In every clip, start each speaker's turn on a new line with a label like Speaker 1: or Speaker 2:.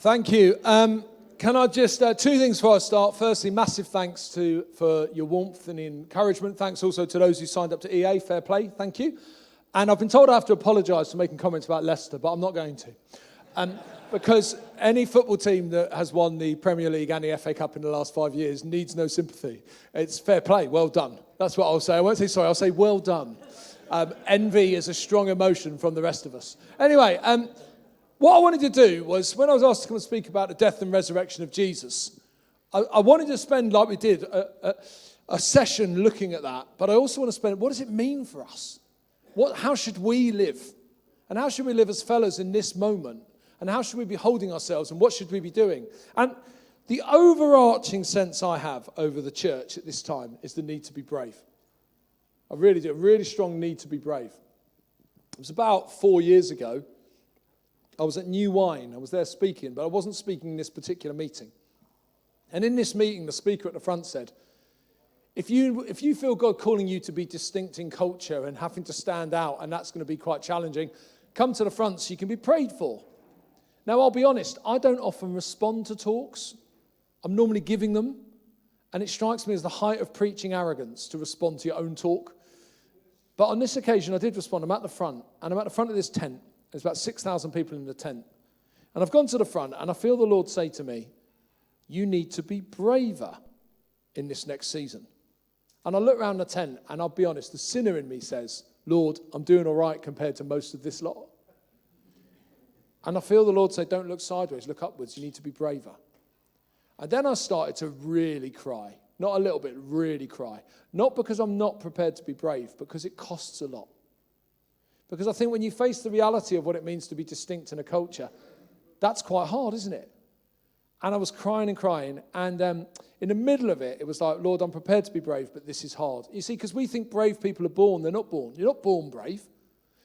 Speaker 1: Thank you. Can I just, two things before I start. Firstly, massive thanks for your warmth and encouragement. Thanks also to those who signed up to EA. Fair play. Thank you. And I've been told I have to apologise for making comments about Leicester, but I'm not going to. Because any football team that has won the Premier League and the FA Cup in the last 5 years needs no sympathy. It's fair play. Well done. That's what I'll say. I won't say sorry. I'll say well done. Envy is a strong emotion from the rest of us. Anyway, what I wanted to do was, when I was asked to come and speak about the death and resurrection of Jesus, I wanted to spend, like we did, a session looking at that. But I also want to spend, what does it mean for us? How should we live? And how should we live as fellows in this moment? And how should we be holding ourselves? And what should we be doing? And the overarching sense I have over the church at this time is the need to be brave. I really do. A really strong need to be brave. It was about 4 years ago. I was at New Wine. I was there speaking, but I wasn't speaking in this particular meeting. And in this meeting, the speaker at the front said, if you feel God calling you to be distinct in culture and having to stand out, and that's going to be quite challenging, come to the front so you can be prayed for. Now, I'll be honest, I don't often respond to talks. I'm normally giving them, and it strikes me as the height of preaching arrogance to respond to your own talk. But on this occasion, I did respond. I'm at the front, and I'm at the front of this tent. There's about 6,000 people in the tent. And I've gone to the front, and I feel the Lord say to me, you need to be braver in this next season. And I look around the tent, and I'll be honest, the sinner in me says, Lord, I'm doing all right compared to most of this lot. And I feel the Lord say, don't look sideways, look upwards. You need to be braver. And then I started to really cry. Not a little bit, really cry. Not because I'm not prepared to be brave, because it costs a lot. Because I think when you face the reality of what it means to be distinct in a culture, that's quite hard, isn't it? And I was crying and crying. And in the middle of it, it was like, Lord, I'm prepared to be brave, but this is hard. You see, because we think brave people are born. They're not born. You're not born brave.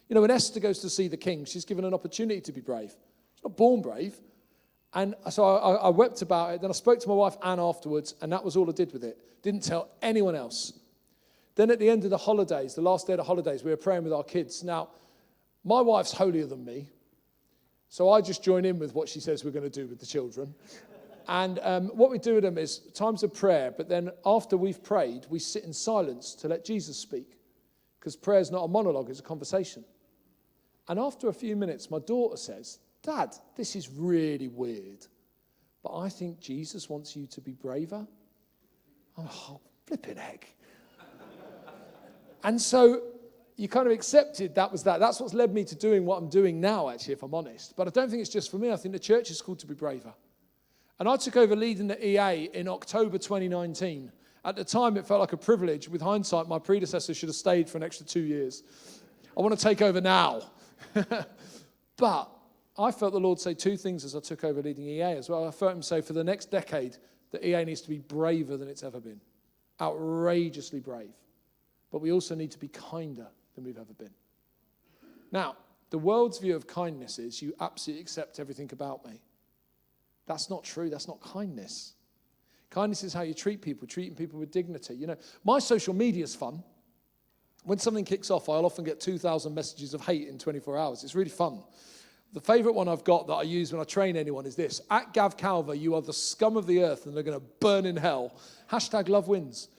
Speaker 1: You know, when Esther goes to see the king, she's given an opportunity to be brave. She's not born brave. And so I wept about it. Then I spoke to my wife, Anne, afterwards, and that was all I did with it. Didn't tell anyone else. Then at the end of the holidays, the last day of the holidays, we were praying with our kids. Now, my wife's holier than me, so I just join in with what she says we're going to do with the children. And what we do with them is times of prayer, but then after we've prayed, we sit in silence to let Jesus speak. Because prayer is not a monologue, it's a conversation. And after a few minutes, my daughter says, Dad, this is really weird, but I think Jesus wants you to be braver. Oh, flipping heck. And so you kind of accepted that was that. That's what's led me to doing what I'm doing now, actually, if I'm honest. But I don't think it's just for me. I think the church is called to be braver. And I took over leading the EA in October 2019. At the time, it felt like a privilege. With hindsight, my predecessor should have stayed for an extra 2 years. I want to take over now. But I felt the Lord say two things as I took over leading EA as well. I felt him say for the next decade, the EA needs to be braver than it's ever been. Outrageously brave. But we also need to be kinder than we've ever been. Now, the world's view of kindness is you absolutely accept everything about me. That's not true. That's not kindness. Kindness is how you treat people, treating people with dignity. You know, my social media is fun. When something kicks off, I'll often get 2,000 messages of hate in 24 hours. It's really fun. The favourite one I've got that I use when I train anyone is this. At Gav Calver, you are the scum of the earth and they're going to burn in hell. #love wins.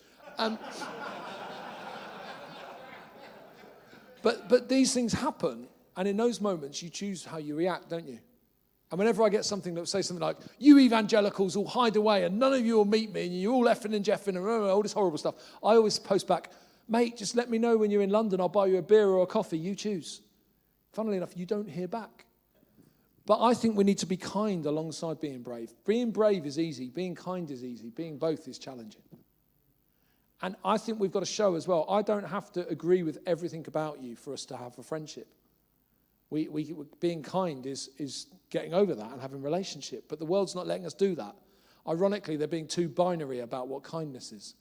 Speaker 1: But these things happen, and in those moments, you choose how you react, don't you? And whenever I get something that will say something like, you evangelicals will hide away and none of you will meet me and you're all effing and jeffing and all this horrible stuff, I always post back, mate, just let me know when you're in London. I'll buy you a beer or a coffee. You choose. Funnily enough, you don't hear back. But I think we need to be kind alongside being brave. Being brave is easy. Being kind is easy. Being both is challenging. And I think we've got to show as well, I don't have to agree with everything about you for us to have a friendship. Being kind is getting over that and having a relationship. But the world's not letting us do that. Ironically, they're being too binary about what kindness is.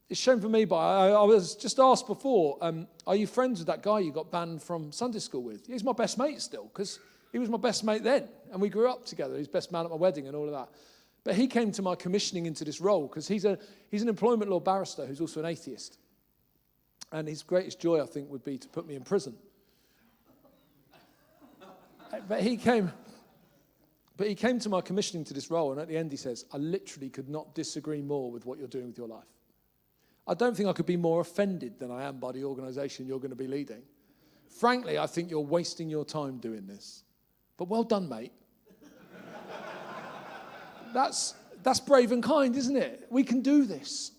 Speaker 1: It's shown for me, but I was just asked before, are you friends with that guy you got banned from Sunday school with? He's my best mate still, because he was my best mate then, and we grew up together. He's best man at my wedding and all of that. But he came to my commissioning into this role, because he's an employment law barrister who's also an atheist. And his greatest joy, I think, would be to put me in prison. But he came But he came to my commissioning to this role, and at the end he says, I literally could not disagree more with what you're doing with your life. I don't think I could be more offended than I am by the organisation you're going to be leading. Frankly, I think you're wasting your time doing this. But well done, mate. That's brave and kind, isn't it? We can do this.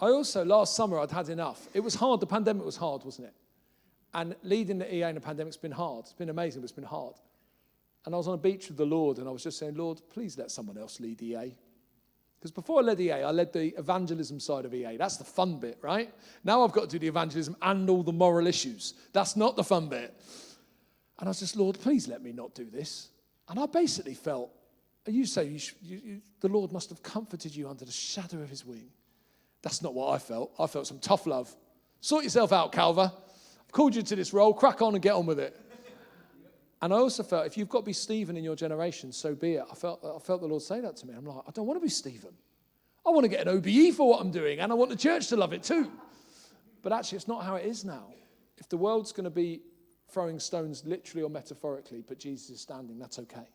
Speaker 1: I also, last summer, I'd had enough. It was hard. The pandemic was hard, wasn't it? And leading the EA in a pandemic's been hard. It's been amazing, but it's been hard. And I was on a beach with the Lord, and I was just saying, Lord, please let someone else lead EA. Because before I led EA, I led the evangelism side of EA. That's the fun bit, right? Now I've got to do the evangelism and all the moral issues. That's not the fun bit. And I was just, Lord, please let me not do this. And I basically felt, you say the Lord must have comforted you under the shadow of his wing. That's not what I felt. I felt some tough love. Sort yourself out, Calver. I've called you to this role. Crack on and get on with it. And I also felt, if you've got to be Stephen in your generation, so be it. I felt the Lord say that to me. I'm like, I don't want to be Stephen. I want to get an OBE for what I'm doing, and I want the church to love it too. But actually, it's not how it is now. If the world's going to be throwing stones literally or metaphorically, but Jesus is standing, that's okay.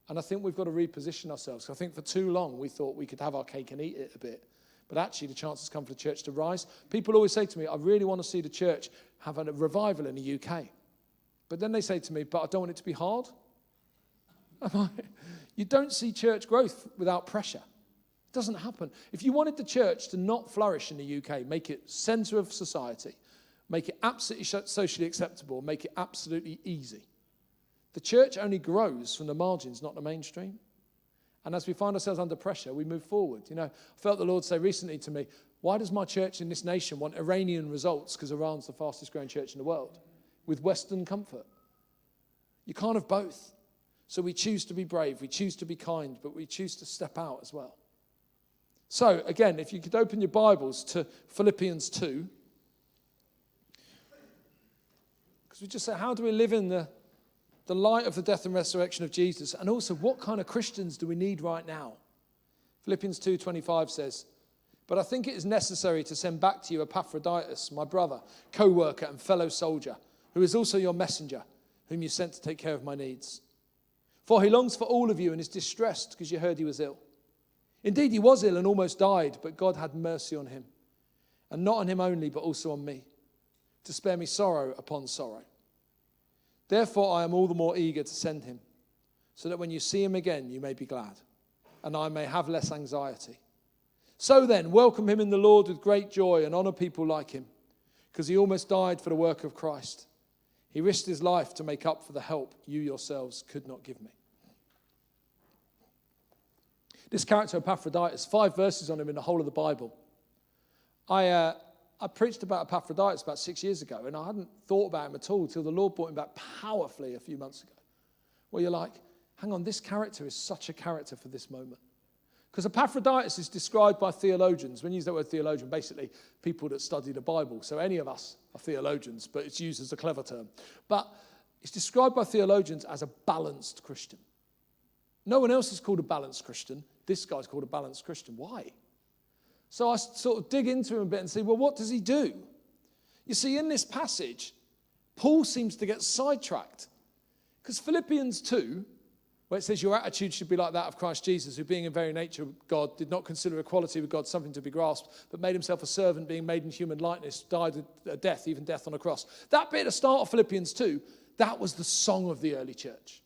Speaker 1: And I think we've got to reposition ourselves. I think for too long we thought we could have our cake and eat it a bit. But actually, the chance has come for the church to rise. People always say to me, I really want to see the church have a revival in the UK. But then they say to me, but I don't want it to be hard. You don't see church growth without pressure. It doesn't happen. If you wanted the church to not flourish in the UK, make it centre of society, make it absolutely socially acceptable, make it absolutely easy. The church only grows from the margins, not the mainstream. And as we find ourselves under pressure, we move forward. You know, I felt the Lord say recently to me, why does my church in this nation want Iranian results? Because Iran's the fastest growing church in the world, with Western comfort. You can't have both. So we choose to be brave, we choose to be kind, but we choose to step out as well. So again, if you could open your Bibles to Philippians 2. Because we just say, how do we live in the light of the death and resurrection of Jesus? And also, what kind of Christians do we need right now? Philippians 2:25 says, but I think it is necessary to send back to you Epaphroditus, my brother, co-worker and fellow soldier, who is also your messenger, whom you sent to take care of my needs. For he longs for all of you and is distressed because you heard he was ill. Indeed, he was ill and almost died, but God had mercy on him. And not on him only, but also on me, to spare me sorrow upon sorrow. Therefore, I am all the more eager to send him, so that when you see him again, you may be glad, and I may have less anxiety. So then, welcome him in the Lord with great joy and honor people like him, because he almost died for the work of Christ. He risked his life to make up for the help you yourselves could not give me. This character, Epaphroditus, 5 verses on him in the whole of the Bible. I preached about Epaphroditus about 6 years ago, and I hadn't thought about him at all until the Lord brought him back powerfully a few months ago. Where you're like, hang on, this character is such a character for this moment. Because Epaphroditus is described by theologians. When you use that word theologian, basically people that study the Bible. So any of us are theologians, but it's used as a clever term. But it's described by theologians as a balanced Christian. No one else is called a balanced Christian. This guy's called a balanced Christian. Why? So I sort of dig into him a bit and say, well, what does he do? You see, in this passage, Paul seems to get sidetracked. Because Philippians 2, where it says your attitude should be like that of Christ Jesus, who being in very nature God, did not consider equality with God something to be grasped, but made himself a servant, being made in human likeness, died a death, even death on a cross. That bit at the start of Philippians 2, that was the song of the early church.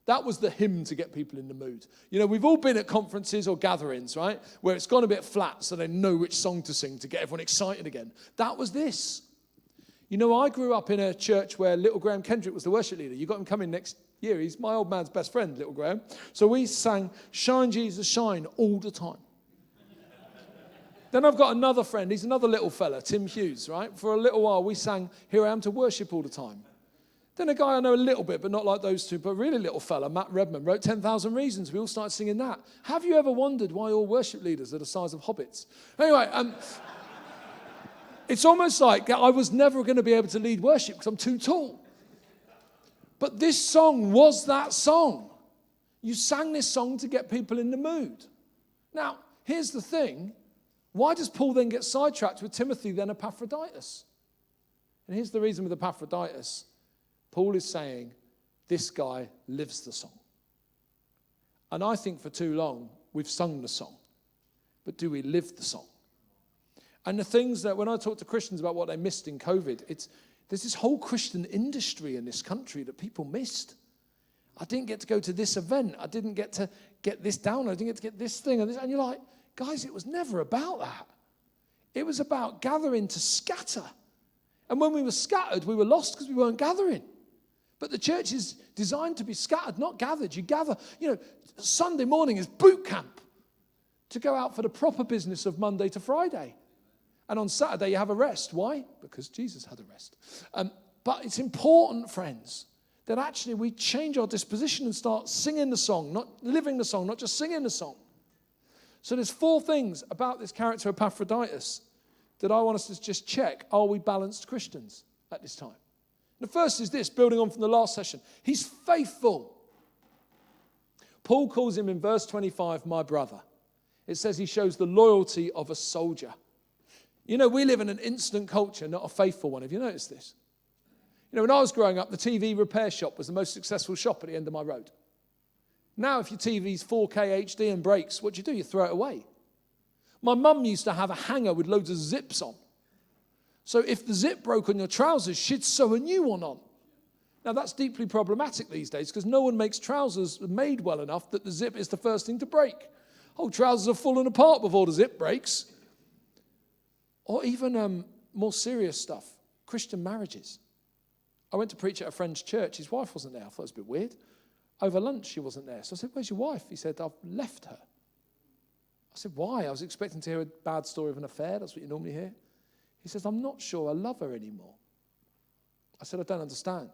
Speaker 1: That was the hymn to get people in the mood. You know, we've all been at conferences or gatherings, right, where it's gone a bit flat so they know which song to sing to get everyone excited again. That was this. You know, I grew up in a church where little Graham Kendrick was the worship leader. You got him coming next year. He's my old man's best friend, little Graham. So we sang Shine Jesus Shine all the time. Then I've got another friend. He's another little fella, Tim Hughes, right? For a little while we sang Here I Am to Worship all the time. Then a guy I know a little bit, but not like those two, but a really little fella, Matt Redman, wrote 10,000 Reasons. We all started singing that. Have you ever wondered why all worship leaders are the size of hobbits? Anyway, it's almost like I was never going to be able to lead worship because I'm too tall. But this song was that song. You sang this song to get people in the mood. Now, here's the thing. Why does Paul then get sidetracked with Timothy, then Epaphroditus? And here's the reason with Epaphroditus. Paul is saying, This guy lives the song. And I think for too long, we've sung the song. But do we live the song? And the things that when I talk to Christians about what they missed in COVID, there's this whole Christian industry in this country that people missed. I didn't get to go to this event. I didn't get to get this down. I didn't get to get this thing. And you're like, guys, it was never about that. It was about gathering to scatter. And when we were scattered, we were lost because we weren't gathering. But the church is designed to be scattered, not gathered. You gather, Sunday morning is boot camp to go out for the proper business of Monday to Friday. And on Saturday, you have a rest. Why? Because Jesus had a rest. But it's important, friends, that actually we change our disposition and start singing the song, not living the song, not just singing the song. So there's 4 things about this character Epaphroditus that I want us to just check. Are we balanced Christians at this time? The first is this, building on from the last session. He's faithful. Paul calls him in verse 25, my brother. It says he shows the loyalty of a soldier. We live in an instant culture, not a faithful one. Have you noticed this? When I was growing up, the TV repair shop was the most successful shop at the end of my road. Now, if your TV's 4K HD and breaks, what do? You throw it away. My mum used to have a hanger with loads of zips on. So if the zip broke on your trousers, she'd sew a new one on. Now, that's deeply problematic these days because no one makes trousers made well enough that the zip is the first thing to break. Whole trousers are falling apart before the zip breaks. Or even more serious stuff, Christian marriages. I went to preach at a friend's church. His wife wasn't there. I thought it was a bit weird. Over lunch, she wasn't there. So I said, where's your wife? He said, I've left her. I said, why? I was expecting to hear a bad story of an affair. That's what you normally hear. He says, I'm not sure I love her anymore. I said, I don't understand.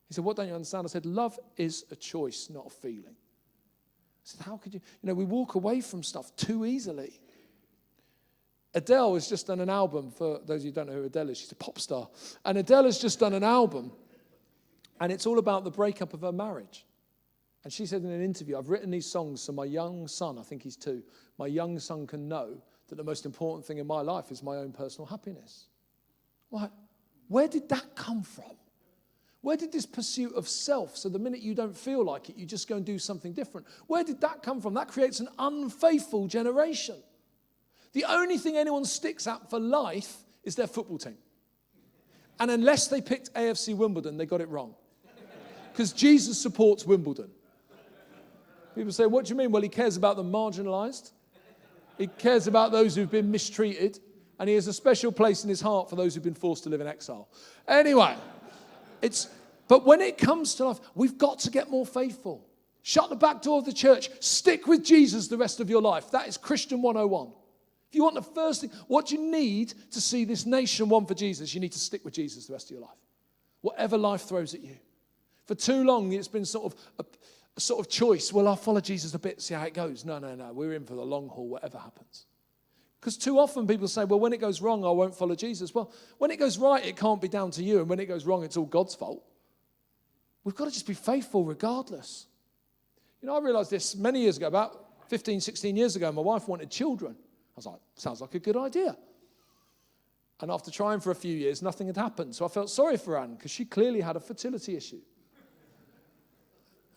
Speaker 1: He said, what don't you understand? I said, love is a choice, not a feeling. I said, how could you? We walk away from stuff too easily. Adele has just done an album. For those of you who don't know who Adele is, she's a pop star. And Adele has just done an album, and it's all about the breakup of her marriage. And she said in an interview, I've written these songs so my young son, I think he's 2, my young son can know that the most important thing in my life is my own personal happiness. What? Where did that come from? Where did this pursuit of self, so the minute you don't feel like it, you just go and do something different? Where did that come from? That creates an unfaithful generation. The only thing anyone sticks at for life is their football team. And unless they picked AFC Wimbledon, they got it wrong. Because Jesus supports Wimbledon. People say, what do you mean? Well, he cares about the marginalized. He cares about those who've been mistreated. And he has a special place in his heart for those who've been forced to live in exile. Anyway, but when it comes to life, we've got to get more faithful. Shut the back door of the church. Stick with Jesus the rest of your life. That is Christian 101. If you want the first thing, what you need to see this nation want for Jesus, you need to stick with Jesus the rest of your life. Whatever life throws at you. For too long, it's been sort of a sort of choice. Well, I'll follow Jesus a bit, see how it goes. No. We're in for the long haul, whatever happens. Because too often people say, well, when it goes wrong, I won't follow Jesus. Well, when it goes right, it can't be down to you. And when it goes wrong, it's all God's fault. We've got to just be faithful regardless. I realized this many years ago, about 15, 16 years ago, my wife wanted children. I was like, sounds like a good idea. And after trying for a few years, nothing had happened. So I felt sorry for Anne because she clearly had a fertility issue.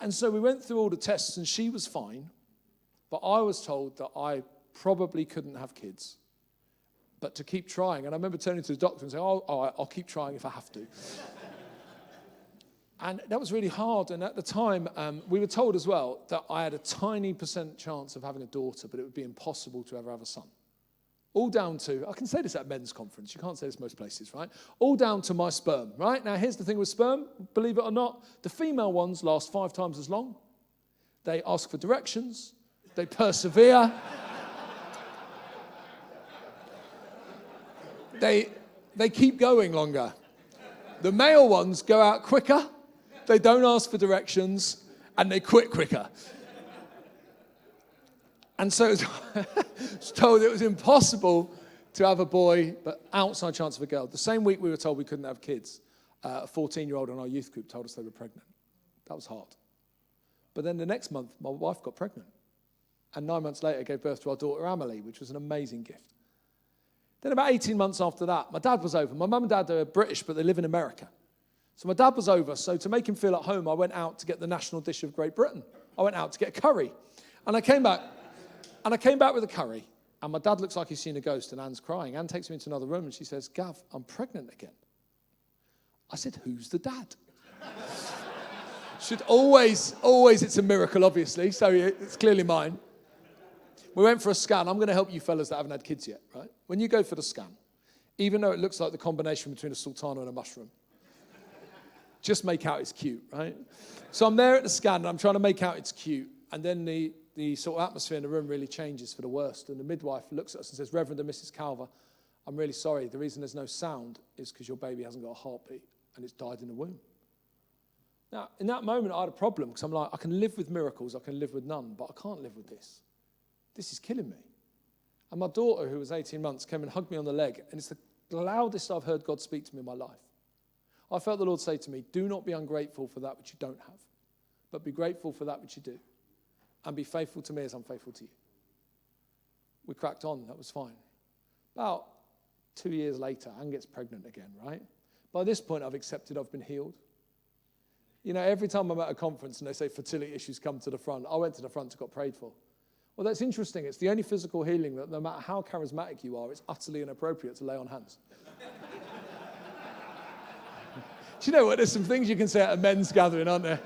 Speaker 1: And so we went through all the tests and she was fine. But I was told that I probably couldn't have kids, but to keep trying. And I remember turning to the doctor and saying, I'll keep trying if I have to. And that was really hard. And at the time, we were told as well that I had a tiny % chance of having a daughter, but it would be impossible to ever have a son. All down to, I can say this at a men's conference, you can't say this most places, right? All down to my sperm, right? Now, here's the thing with sperm, believe it or not, the female ones last 5 times as long. They ask for directions. They persevere. They keep going longer. The male ones go out quicker. They don't ask for directions, and they quit quicker. And so it was told it was impossible to have a boy, but outside chance of a girl. The same week we were told we couldn't have kids, a 14-year-old in our youth group told us they were pregnant. That was hard. But then the next month, my wife got pregnant. And 9 months later, gave birth to our daughter, Amelie, which was an amazing gift. Then about 18 months after that, my dad was over. My mum and dad are British, but they live in America. So my dad was over, so to make him feel at home, I went out to get the national dish of Great Britain. I went out to get a curry. And I came back with a curry, and my dad looks like he's seen a ghost, and Anne's crying. Anne takes me into another room, and she says, Gav, I'm pregnant again. I said, who's the dad? Should always, it's a miracle, obviously, so it's clearly mine. We went for a scan. I'm going to help you fellas that haven't had kids yet, right? When you go for the scan, even though it looks like the combination between a sultana and a mushroom, just make out it's cute, right? So I'm there at the scan, and I'm trying to make out it's cute, and then the sort of atmosphere in the room really changes for the worst, and the midwife looks at us and says, Reverend and Mrs. Calver, I'm really sorry. The reason there's no sound is because your baby hasn't got a heartbeat, and it's died in the womb. Now, in that moment, I had a problem, because I'm like, I can live with miracles, I can live with none, but I can't live with this. This is killing me. And my daughter, who was 18 months, came and hugged me on the leg, and it's the loudest I've heard God speak to me in my life. I felt the Lord say to me, do not be ungrateful for that which you don't have, but be grateful for that which you do, and be faithful to me as I'm faithful to you. We cracked on, that was fine. About 2 years later, Anne gets pregnant again, right? By this point, I've accepted I've been healed. You know, every time I'm at a conference and they say fertility issues come to the front, I went to the front and got prayed for. Well, that's interesting. It's the only physical healing that no matter how charismatic you are, it's utterly inappropriate to lay on hands. Do you know what? There's some things you can say at a men's gathering, aren't there?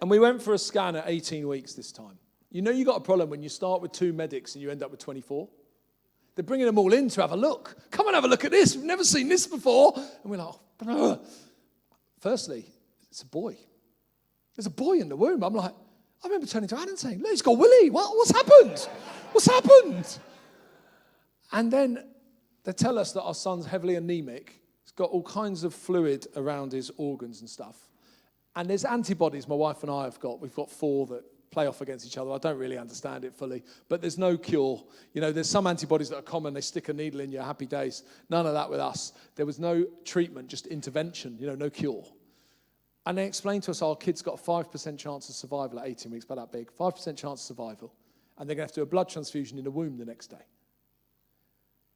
Speaker 1: And we went for a scan at 18 weeks this time. You know you got a problem when you start with 2 medics and you end up with 24? They're bringing them all in to have a look. Come and have a look at this. We've never seen this before. And we're like, oh. Firstly, it's a boy. There's a boy in the womb. I'm like, I remember turning to Anne and saying, look, he's got Willie. What's happened? What's happened? And then they tell us that our son's heavily anemic. He's got all kinds of fluid around his organs and stuff. And there's antibodies my wife and I have got. We've got 4 that play off against each other. I don't really understand it fully, but there's no cure. You know, there's some antibodies that are common. They stick a needle in you, happy days. None of that with us. There was no treatment, just intervention, no cure. And they explained to us our kid's got a 5% chance of survival at 18 weeks, about that big, 5% chance of survival. And they're going to have to do a blood transfusion in the womb the next day.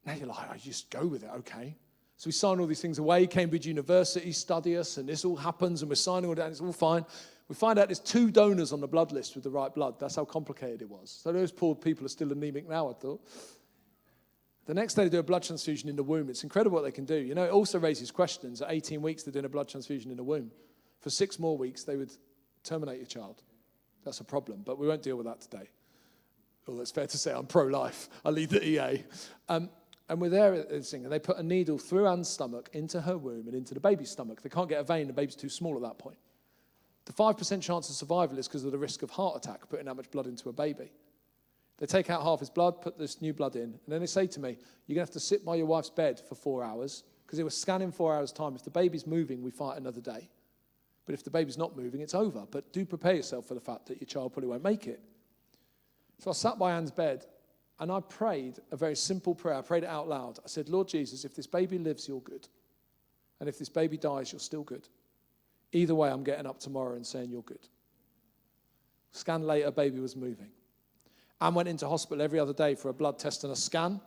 Speaker 1: Now you're like, I just go with it, okay. So we sign all these things away. Cambridge University study us, and this all happens, and we're signing all that, and it's all fine. We find out there's 2 donors on the blood list with the right blood. That's how complicated it was. So those poor people are still anemic now, I thought. The next day they do a blood transfusion in the womb. It's incredible what they can do. It also raises questions. At 18 weeks, they're doing a blood transfusion in the womb. For 6 more weeks, they would terminate your child. That's a problem, but we won't deal with that today. Well, it's fair to say I'm pro-life. I lead the EA. And we're there at this thing, and they put a needle through Anne's stomach, into her womb, and into the baby's stomach. They can't get a vein. The baby's too small at that point. The 5% chance of survival is because of the risk of heart attack, putting that much blood into a baby. They take out half his blood, put this new blood in, and then they say to me, you're going to have to sit by your wife's bed for 4 hours, because they were scanning 4 hours' time. If the baby's moving, we fight another day. But if the baby's not moving, it's over. But do prepare yourself for the fact that your child probably won't make it. So I sat by Anne's bed, and I prayed a very simple prayer. I prayed it out loud. I said, Lord Jesus, if this baby lives, you're good. And if this baby dies, you're still good. Either way, I'm getting up tomorrow and saying you're good. Scan later, baby was moving. Anne went into hospital every other day for a blood test and a scan,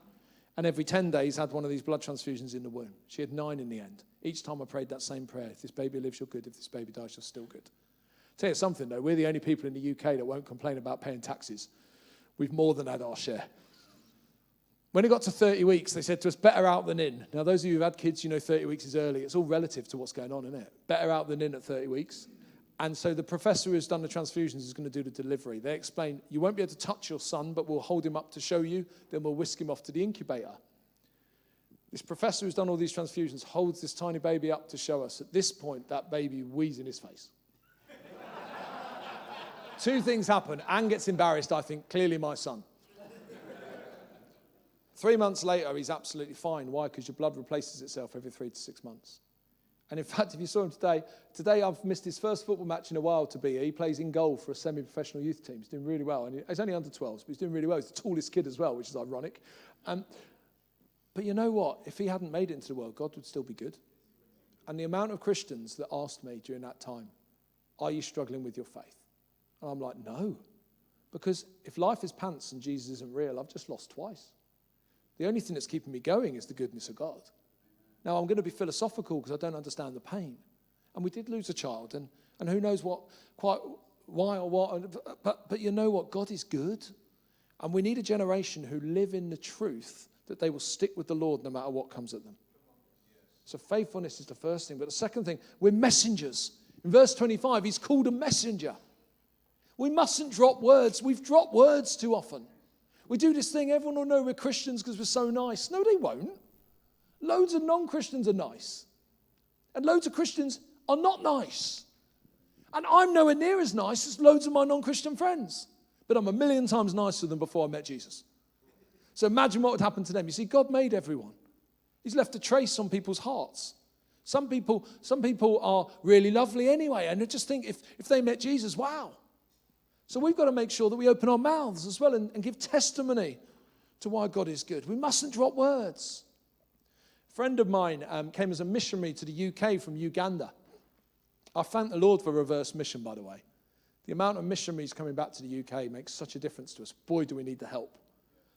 Speaker 1: and every 10 days had one of these blood transfusions in the womb. She had 9 in the end. Each time I prayed that same prayer. If this baby lives, you're good. If this baby dies, you're still good. Tell you something, though. We're the only people in the UK that won't complain about paying taxes. We've more than had our share. When it got to 30 weeks, they said to us, better out than in. Now, those of you who've had kids, 30 weeks is early. It's all relative to what's going on, isn't it? Better out than in at 30 weeks. And so the professor who's done the transfusions is going to do the delivery. They explain, you won't be able to touch your son, but we'll hold him up to show you. Then we'll whisk him off to the incubator. This professor who's done all these transfusions holds this tiny baby up to show us. At this point, that baby wheezes in his face. 2 things happen. Anne gets embarrassed, I think, clearly my son. 3 months later, he's absolutely fine. Why? Because your blood replaces itself every 3 to 6 months. And in fact, if you saw him today I've missed his first football match in a while to be here. He plays in goal for a semi-professional youth team. He's doing really well. And he's only under 12s, but he's doing really well. He's the tallest kid as well, which is ironic. But you know what? If he hadn't made it into the world, God would still be good. And the amount of Christians that asked me during that time, are you struggling with your faith? And I'm like, no. Because if life is pants and Jesus isn't real, I've just lost twice. The only thing that's keeping me going is the goodness of God. Now, I'm going to be philosophical because I don't understand the pain. And we did lose a child, and who knows quite why or what. But you know what? God is good. And we need a generation who live in the truth that they will stick with the Lord no matter what comes at them. So faithfulness is the first thing. But the second thing, we're messengers. In verse 25, he's called a messenger. We mustn't drop words. We've dropped words too often. We do this thing, everyone will know we're Christians because we're so nice. No, they won't. Loads of non-Christians are nice. And loads of Christians are not nice. And I'm nowhere near as nice as loads of my non-Christian friends. But I'm a million times nicer than before I met Jesus. So imagine what would happen to them. You see, God made everyone. He's left a trace on people's hearts. Some people are really lovely anyway, and they just think if they met Jesus, wow. So we've got to make sure that we open our mouths as well and give testimony to why God is good. We mustn't drop words. A friend of mine came as a missionary to the UK from Uganda. I thank the Lord for reverse mission, by the way. The amount of missionaries coming back to the UK makes such a difference to us. Boy, do we need the help.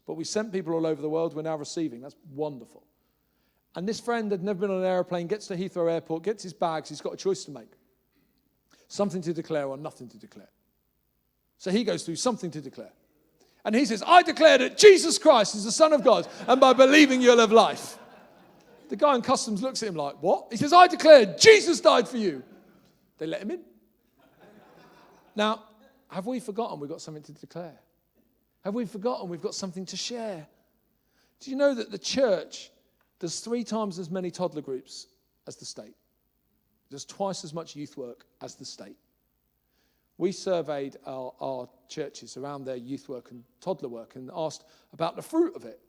Speaker 1: But we sent people all over the world. We're now receiving. That's wonderful. And this friend had never been on an aeroplane, gets to Heathrow Airport, gets his bags. He's got a choice to make. Something to declare or nothing to declare. So he goes through something to declare. And he says, I declare that Jesus Christ is the Son of God, and by believing you'll have life. The guy in customs looks at him like, what? He says, I declare Jesus died for you. They let him in. Now, have we forgotten we've got something to declare? Have we forgotten we've got something to share? Do you know that the church does 3 times as many toddler groups as the state? Does twice as much youth work as the state? We surveyed our churches around their youth work and toddler work and asked about the fruit of it.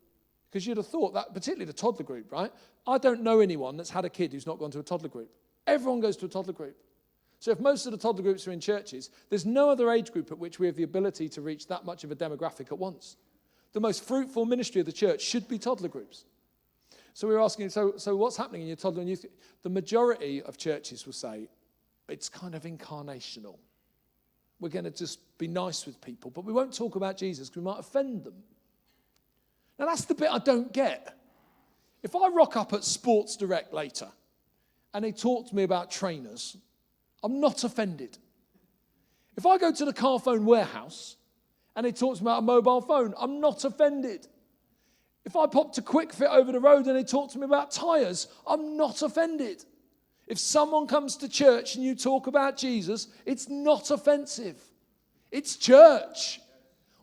Speaker 1: Because you'd have thought that, particularly the toddler group, right? I don't know anyone that's had a kid who's not gone to a toddler group. Everyone goes to a toddler group. So if most of the toddler groups are in churches, there's no other age group at which we have the ability to reach that much of a demographic at once. The most fruitful ministry of the church should be toddler groups. So we were asking, so what's happening in your toddler and youth? The majority of churches will say, it's kind of incarnational. We're going to just be nice with people, but we won't talk about Jesus because we might offend them. Now that's the bit I don't get. If I rock up at Sports Direct later and they talk to me about trainers, I'm not offended. If I go to the car phone warehouse and they talk to me about a mobile phone, I'm not offended. If I pop to Quick Fit over the road and they talk to me about tyres, I'm not offended. If someone comes to church and you talk about Jesus, it's not offensive. It's church.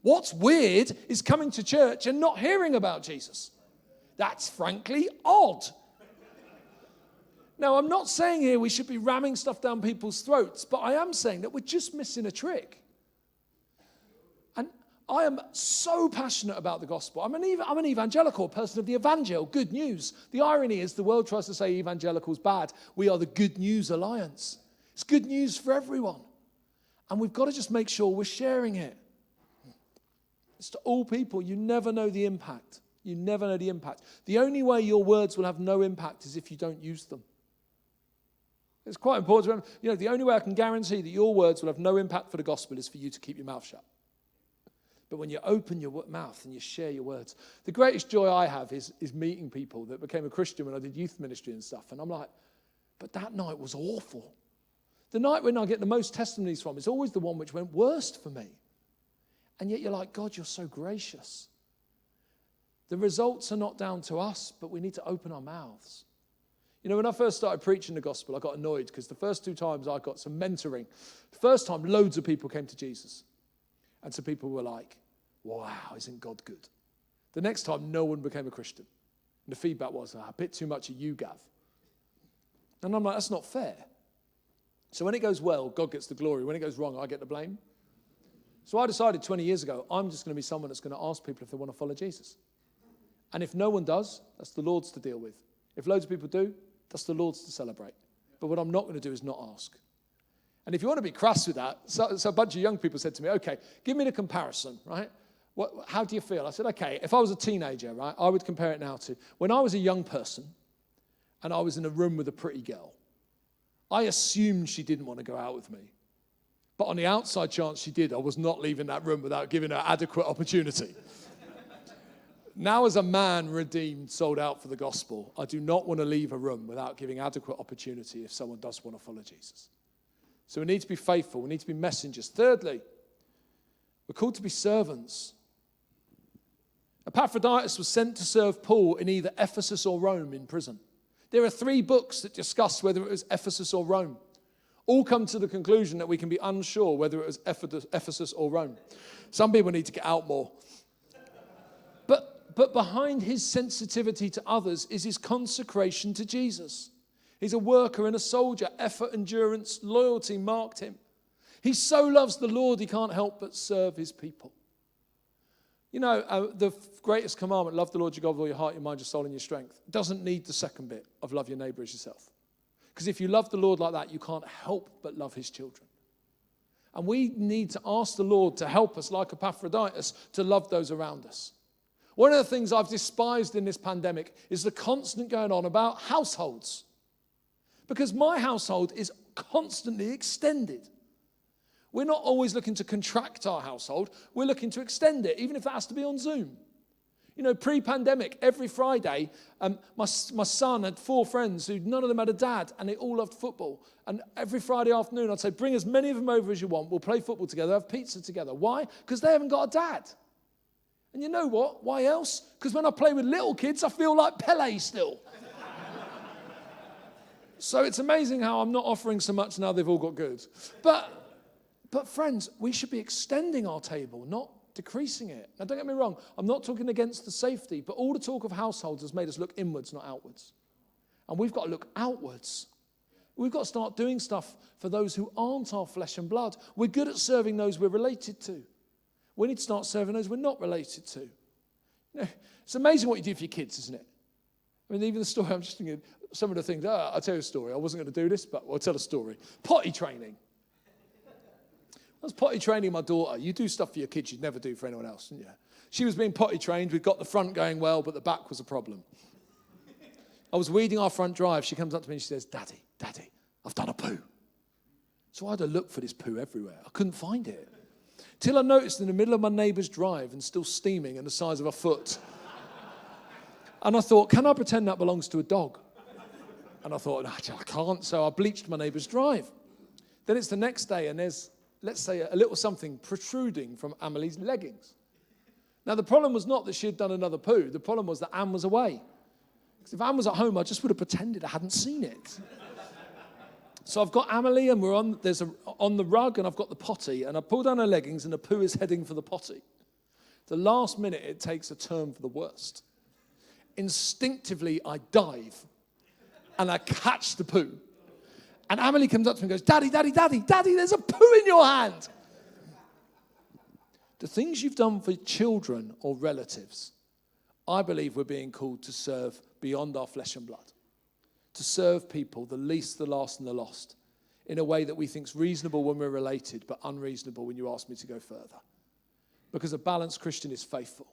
Speaker 1: What's weird is coming to church and not hearing about Jesus. That's frankly odd. Now, I'm not saying here we should be ramming stuff down people's throats, but I am saying that we're just missing a trick. And I am so passionate about the gospel. I'm an evangelical, person of the evangel, good news. The irony is the world tries to say evangelical's bad. We are the Good News Alliance. It's good news for everyone. And we've got to just make sure we're sharing it. It's to all people. You never know the impact. You never know the impact. The only way your words will have no impact is if you don't use them. It's quite important to remember, the only way I can guarantee that your words will have no impact for the gospel is for you to keep your mouth shut. But when you open your mouth and you share your words, the greatest joy I have is meeting people that became a Christian when I did youth ministry and stuff. And I'm like, but that night was awful. The night when I get the most testimonies from is always the one which went worst for me. And yet you're like, God, you're so gracious. The results are not down to us, but we need to open our mouths. When I first started preaching the gospel, I got annoyed because the first 2 times I got some mentoring. The first time, loads of people came to Jesus. And some people were like, wow, isn't God good? The next time, no one became a Christian. And the feedback was, a bit too much of you, Gav. And I'm like, that's not fair. So when it goes well, God gets the glory. When it goes wrong, I get the blame. So I decided 20 years ago, I'm just going to be someone that's going to ask people if they want to follow Jesus. And if no one does, that's the Lord's to deal with. If loads of people do, that's the Lord's to celebrate. But what I'm not going to do is not ask. And if you want to be crass with that, so a bunch of young people said to me, okay, give me the comparison, right? How do you feel? I said, okay, if I was a teenager, right, I would compare it now to when I was a young person and I was in a room with a pretty girl. I assumed she didn't want to go out with me. But on the outside chance she did, I was not leaving that room without giving her adequate opportunity. Now as a man redeemed, sold out for the gospel, I do not want to leave a room without giving adequate opportunity if someone does want to follow Jesus. So we need to be faithful. We need to be messengers. Thirdly, we're called to be servants. Epaphroditus was sent to serve Paul in either Ephesus or Rome in prison. There are 3 books that discuss whether it was Ephesus or Rome. All come to the conclusion that we can be unsure whether it was Ephesus or Rome. Some people need to get out more. But behind his sensitivity to others is his consecration to Jesus. He's a worker and a soldier. Effort, endurance, loyalty marked him. He so loves the Lord, he can't help but serve his people. You know, the greatest commandment, love the Lord your God with all your heart, your mind, your soul, and your strength, doesn't need the second bit of love your neighbor as yourself. Because if you love the Lord like that, you can't help but love his children. And we need to ask the Lord to help us, like Epaphroditus, to love those around us. One of the things I've despised in this pandemic is the constant going on about households. Because my household is constantly extended. We're not always looking to contract our household. We're looking to extend it, even if that has to be on Zoom. You know, pre-pandemic, every Friday, my son had 4 friends who none of them had a dad, and they all loved football. And every Friday afternoon, I'd say, bring as many of them over as you want. We'll play football together, have pizza together. Why? Because they haven't got a dad. And you know what? Why else? Because when I play with little kids, I feel like Pele still. So it's amazing how I'm not offering so much now they've all got good. But friends, we should be extending our table, not decreasing it. Now, don't get me wrong. I'm not talking against the safety, but all the talk of households has made us look inwards, not outwards. And we've got to look outwards. We've got to start doing stuff for those who aren't our flesh and blood. We're good at serving those we're related to. We need to start serving those we're not related to. You know, it's amazing what you do for your kids, isn't it? I mean, even the story, I'm just thinking, some of the things, I'll tell you a story. I wasn't going to do this, but I'll tell a story. Potty training. I was potty training my daughter. You do stuff for your kids you'd never do for anyone else, didn't you? She was being potty trained. We'd got the front going well, but the back was a problem. I was weeding our front drive. She comes up to me and she says, Daddy, I've done a poo. So I had to look for this poo everywhere. I couldn't find it. Till I noticed in the middle of my neighbour's drive and still steaming and the size of a foot. And I thought, can I pretend that belongs to a dog? And I thought, no, I can't. So I bleached my neighbour's drive. Then it's the next day and there's, let's say, a little something protruding from Amelie's leggings. Now, the problem was not that she had done another poo. The problem was that Anne was away. Because if Anne was at home, I just would have pretended I hadn't seen it. So I've got Amelie and we're on the rug and I've got the potty and I pull down her leggings and the poo is heading for the potty. The last minute, it takes a turn for the worst. Instinctively, I dive and I catch the poo. And Amelie comes up to me and goes, Daddy, there's a poo in your hand. The things you've done for children or relatives, I believe we're being called to serve beyond our flesh and blood. To serve people, the least, the last, and the lost, in a way that we think is reasonable when we're related, but unreasonable when you ask me to go further. Because a balanced Christian is faithful.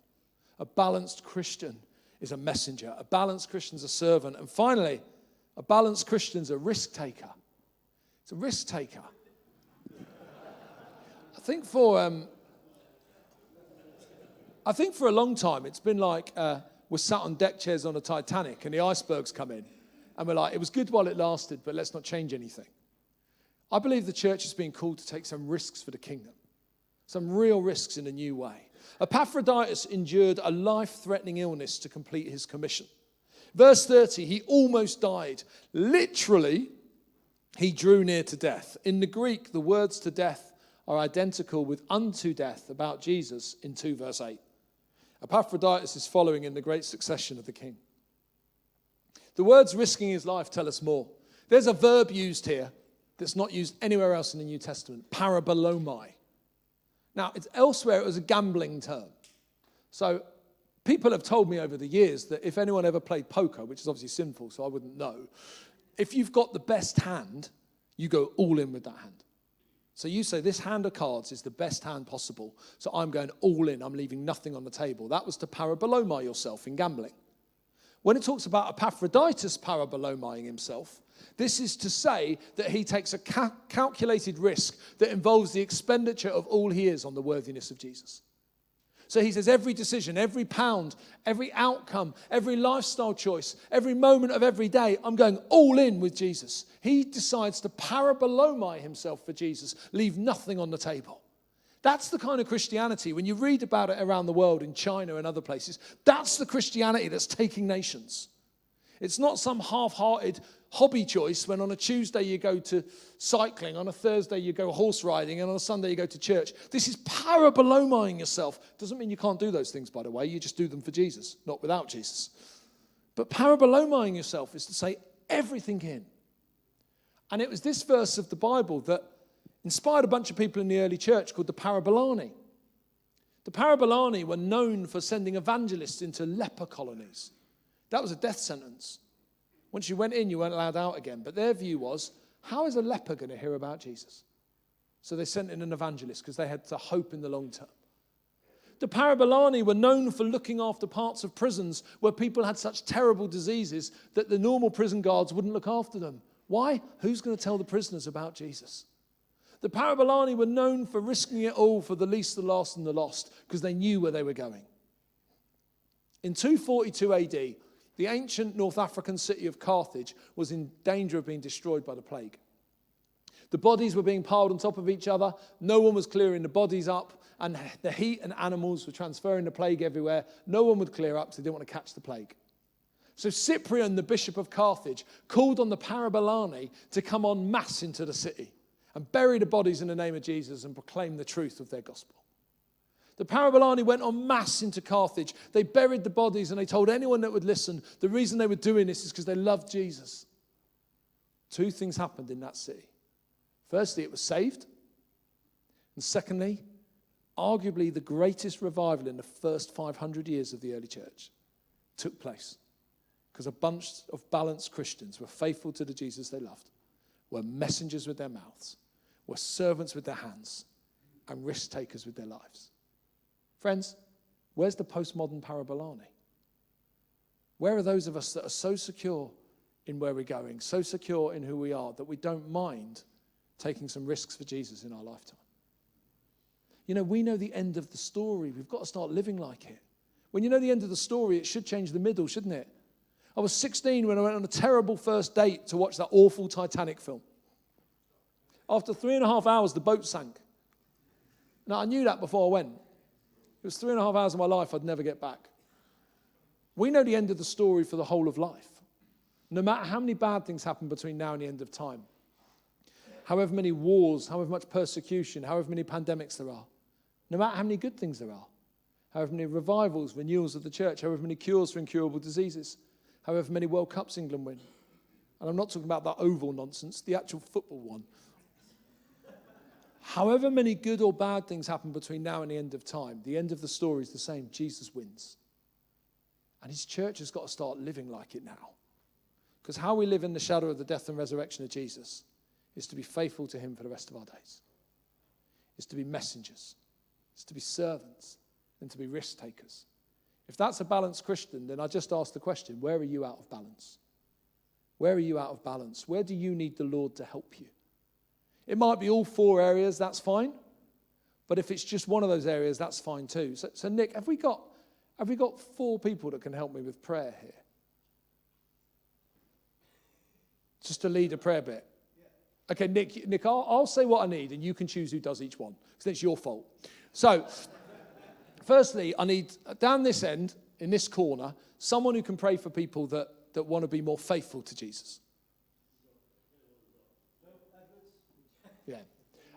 Speaker 1: A balanced Christian is a messenger. A balanced Christian is a servant. And finally, a balanced Christian is a risk taker. It's a risk taker. I think for a long time, it's been like we're sat on deck chairs on a Titanic and the icebergs come in. And we're like, it was good while it lasted, but let's not change anything. I believe the church is being called to take some risks for the kingdom. Some real risks in a new way. Epaphroditus endured a life-threatening illness to complete his commission. Verse 30, he almost died. Literally, he drew near to death. In the Greek, the words to death are identical with unto death about Jesus in 2 verse 8. Epaphroditus is following in the great succession of the king. The words risking his life tell us more. There's a verb used here that's not used anywhere else in the New Testament, parabolomai. Now, elsewhere it was a gambling term. So people have told me over the years that if anyone ever played poker, which is obviously sinful, so I wouldn't know, if you've got the best hand, you go all in with that hand. So you say, this hand of cards is the best hand possible, so I'm going all in, I'm leaving nothing on the table. That was to parabolomai yourself in gambling. When it talks about Epaphroditus parabolomaiing himself, this is to say that he takes a calculated risk that involves the expenditure of all he is on the worthiness of Jesus. So he says every decision, every pound, every outcome, every lifestyle choice, every moment of every day, I'm going all in with Jesus. He decides to parabolomai himself for Jesus, leave nothing on the table. That's the kind of Christianity, when you read about it around the world in China and other places, that's the Christianity that's taking nations. It's not some half-hearted hobby choice when on a Tuesday you go to cycling, on a Thursday you go horse riding, and on a Sunday you go to church. This is parabolomai yourself. Doesn't mean you can't do those things, by the way. You just do them for Jesus, not without Jesus. But parabolomai yourself is to say everything in. And it was this verse of the Bible that inspired a bunch of people in the early church called the Parabolani. The Parabolani were known for sending evangelists into leper colonies. That was a death sentence. Once you went in, you weren't allowed out again. But their view was, how is a leper going to hear about Jesus? So they sent in an evangelist because they had to hope in the long term. The Parabolani were known for looking after parts of prisons where people had such terrible diseases that the normal prison guards wouldn't look after them. Why? Who's going to tell the prisoners about Jesus? The Parabolani were known for risking it all for the least, the last, and the lost because they knew where they were going. In 242 AD, the ancient North African city of Carthage was in danger of being destroyed by the plague. The bodies were being piled on top of each other. No one was clearing the bodies up, and the heat and animals were transferring the plague everywhere. No one would clear up because they didn't want to catch the plague. So Cyprian, the bishop of Carthage, called on the Parabolani to come en masse into the city and bury the bodies in the name of Jesus and proclaim the truth of their gospel. The Parabolani went en masse into Carthage. They buried the bodies and they told anyone that would listen the reason they were doing this is because they loved Jesus. Two things happened in that city. Firstly, it was saved. And secondly, arguably the greatest revival in the first 500 years of the early church took place because a bunch of balanced Christians were faithful to the Jesus they loved, were messengers with their mouths, were servants with their hands, and risk takers with their lives. Friends, where's the postmodern Parabolani? Where are those of us that are so secure in where we're going, so secure in who we are, that we don't mind taking some risks for Jesus in our lifetime? You know, we know the end of the story. We've got to start living like it. When you know the end of the story, it should change the middle, shouldn't it? I was 16 when I went on a terrible first date to watch that awful Titanic film. After 3.5 hours, the boat sank. Now, I knew that before I went. It was 3.5 hours of my life I'd never get back. We know the end of the story for the whole of life. No matter how many bad things happen between now and the end of time, however many wars, however much persecution, however many pandemics there are, no matter how many good things there are, however many revivals, renewals of the church, however many cures for incurable diseases, however many World Cups England win. And I'm not talking about that oval nonsense, the actual football one. However many good or bad things happen between now and the end of time, the end of the story is the same. Jesus wins. And his church has got to start living like it now. Because how we live in the shadow of the death and resurrection of Jesus is to be faithful to him for the rest of our days. It's to be messengers. It's to be servants and to be risk takers. If that's a balanced Christian, then I just ask the question, where are you out of balance? Where are you out of balance? Where do you need the Lord to help you? It might be all 4 areas, that's fine. But if it's just one of those areas, that's fine too. So Nick, have we got 4 people that can help me with prayer here? Just to lead a prayer bit. Okay, Nick, I'll say what I need, and you can choose who does each one, because it's your fault. So, firstly, I need, down this end, in this corner, someone who can pray for people that want to be more faithful to Jesus. Yeah.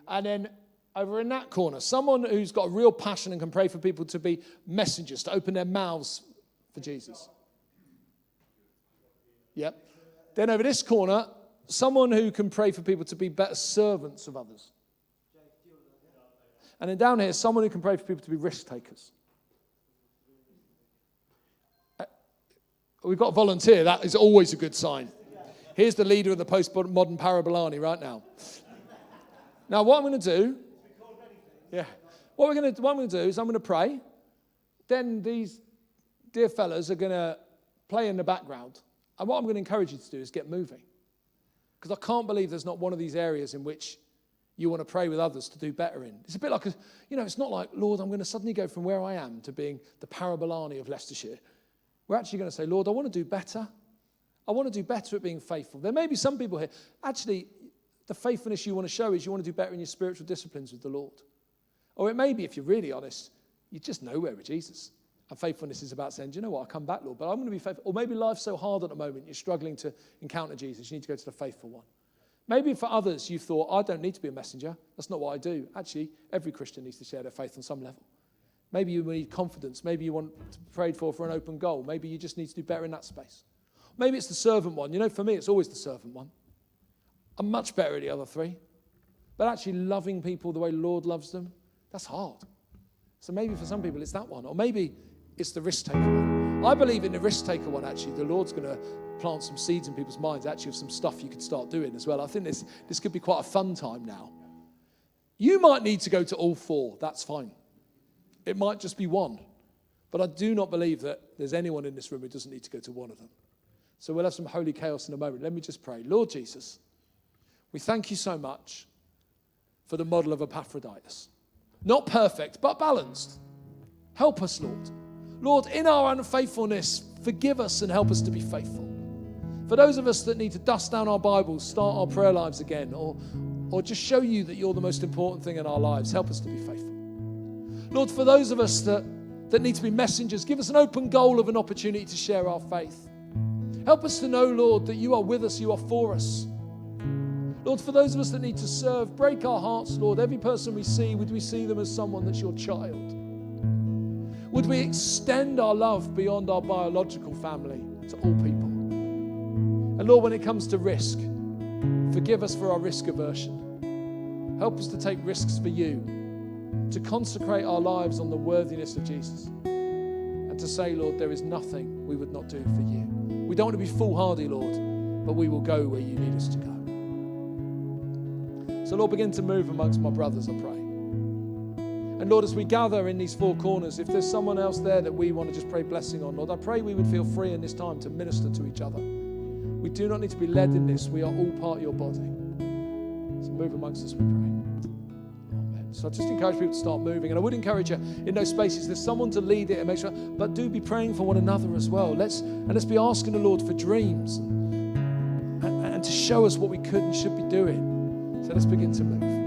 Speaker 1: And then over in that corner, someone who's got a real passion and can pray for people to be messengers, to open their mouths for Jesus. Yep. Then over this corner, someone who can pray for people to be better servants of others. And then down here, someone who can pray for people to be risk takers. We've got a volunteer. That is always a good sign. Here's the leader of the postmodern Parabolani right now. Now, what I'm going to do, what I'm going to do is I'm going to pray. Then these dear fellas are going to play in the background. And what I'm going to encourage you to do is get moving. Because I can't believe there's not one of these areas in which you want to pray with others to do better in. It's a bit like, it's not like, Lord, I'm going to suddenly go from where I am to being the Parabolani of Leicestershire. We're actually going to say, Lord, I want to do better. I want to do better at being faithful. There may be some people here, actually, the faithfulness you want to show is you want to do better in your spiritual disciplines with the Lord. Or it may be, if you're really honest, you're just nowhere with Jesus. And faithfulness is about saying, do you know what, I'll come back, Lord, but I'm going to be faithful. Or maybe life's so hard at the moment, you're struggling to encounter Jesus. You need to go to the faithful one. Maybe for others, you've thought, I don't need to be a messenger. That's not what I do. Actually, every Christian needs to share their faith on some level. Maybe you need confidence. Maybe you want to be prayed for an open goal. Maybe you just need to do better in that space. Maybe it's the servant one. For me, it's always the servant one. I'm much better at the other three. But actually loving people the way the Lord loves them, that's hard. So maybe for some people, it's that one. Or maybe it's the risk taker one. I believe in the risk taker one, actually. The Lord's going to plant some seeds in people's minds, actually, of some stuff you could start doing as well. I think this could be quite a fun time now. You might need to go to all four. That's fine. It might just be one. But I do not believe that there's anyone in this room who doesn't need to go to one of them. So we'll have some holy chaos in a moment. Let me just pray. Lord Jesus, we thank you so much for the model of Epaphroditus. Not perfect, but balanced. Help us, Lord. Lord, in our unfaithfulness, forgive us and help us to be faithful. For those of us that need to dust down our Bibles, start our prayer lives again, or just show you that you're the most important thing in our lives, help us to be faithful. Lord, for those of us that need to be messengers, give us an open goal of an opportunity to share our faith. Help us to know, Lord, that you are with us, you are for us. Lord, for those of us that need to serve, break our hearts, Lord. Every person we see, would we see them as someone that's your child? Would we extend our love beyond our biological family to all people? And Lord, when it comes to risk, forgive us for our risk aversion. Help us to take risks for you, to consecrate our lives on the worthiness of Jesus, and to say, Lord, there is nothing we would not do for you. We don't want to be foolhardy, Lord, but we will go where you need us to go. So, Lord, begin to move amongst my brothers, I pray. And, Lord, as we gather in these four corners, if there's someone else there that we want to just pray blessing on, Lord, I pray we would feel free in this time to minister to each other. We do not need to be led in this. We are all part of your body. So move amongst us, we pray. Amen. So I just encourage people to start moving. And I would encourage you in those spaces, there's someone to lead it and make sure, but do be praying for one another as well. Let's be asking the Lord for dreams and to show us what we could and should be doing. So let's begin to move.